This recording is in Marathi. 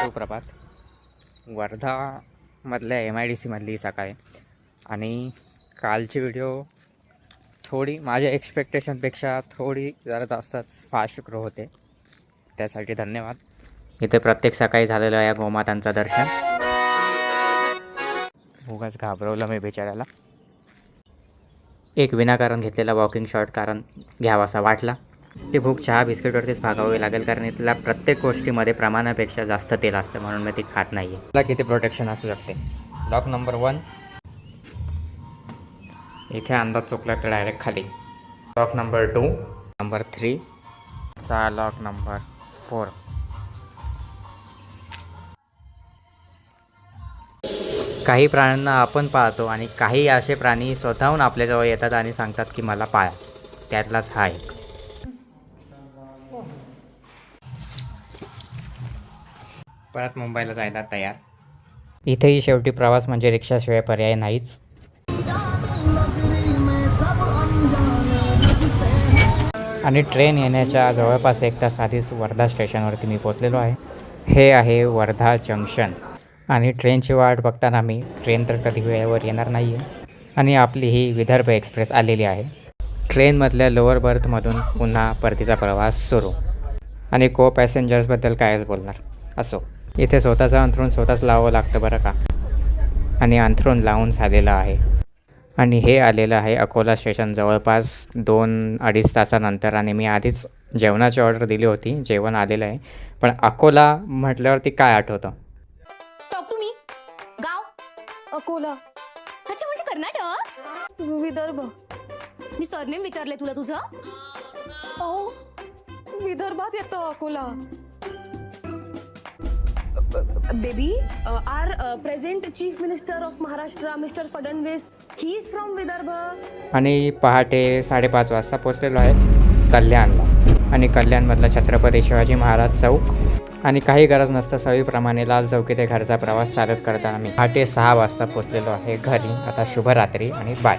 सुप्रभात. वर्धामधल्या MIDCमधली सकाळ आहे आणि कालची व्हिडिओ थोडी माझ्या एक्सपेक्टेशनपेक्षा थोडी जरा जास्तच फास्ट ग्रो होते, त्यासाठी धन्यवाद. इथे प्रत्येक सकाळी झालेलं आहे गोमातांचं दर्शन. उगाच घाबरवलं मी बिचाऱ्याला. एक विनाकारण घेतलेला वॉकिंग शॉट कारण घ्यावासा वाटला. ती भूक चहा बिस्किटवरतीच भागावी लागेल कारण इथल्या प्रत्येक गोष्टीमध्ये प्रमाणापेक्षा जास्त तेल असतं, म्हणून मी ती खात नाही आहे. मला किती प्रोटेक्शन असू शकते. लॉक नंबर 1 इथे अंदाज चुकला तर डायरेक्ट खाली. लॉक नंबर 2, नंबर 3 चा लॉक नंबर 4. काही प्राण्यांना आपण पाळतो आणि काही असे प्राणी स्वतःहून आपल्याजवळ येतात आणि सांगतात की मला पाळा. त्यातलाच हा एक. परत मुंबईला जायला तयार. इथेही शेवटी प्रवास म्हणजे रिक्षाशिवाय पर्याय नाहीच. आणि ट्रेन येण्याच्या जवळपास 1 तास आधीच वर्धा स्टेशनवरती मी पोचलेलो आहे. हे आहे वर्धा जंक्शन आणि ट्रेनची वाट बघताना मी ट्रेन तर कधी वेळेवर येणार नाही आहे आणि आपली ही विदर्भ एक्सप्रेस आलेली आहे. ट्रेनमधल्या लोअर बर्थमधून पुन्हा परतीचा प्रवास सुरू. आणि को पॅसेंजर्सबद्दल कायच बोलणार. असो, इथे स्वतःचं अंथरूण स्वतःच लावावं लागतं बरं का. आणि अंथरूण लावून झालेलं आहे. आणि हे आलेलं आहे अकोला स्टेशन जवळपास 2-2.5 तासानंतर. आणि मी आधीच जेवणाची ऑर्डर दिली होती, जेवण आलेलं आहे. पण अकोला म्हटल्यावरती काय आठवतं? तुम्ही गाव अकोला, अच्छा म्हणजे कर्नाटक, विदर्भ. मी सरनेम विचारले तुला तुझं. विदर्भात येतो Akola. Baby, our present Chief Minister of Maharashtra, Mr. Fadnavis, he is from Vidarbha. आणि पहाटे 5:30 वाजता पोचलेलो आहे कल्याणला. आणि कल्याणमधला छत्रपती शिवाजी महाराज चौक आणि काही गरज नसतं सवीप्रमाणे लाल चौकी ते घरचा प्रवास चालत करताना मी पहाटे 6 वाजता पोचलेलो आहे घरी. आता शुभरात्री आणि बाय.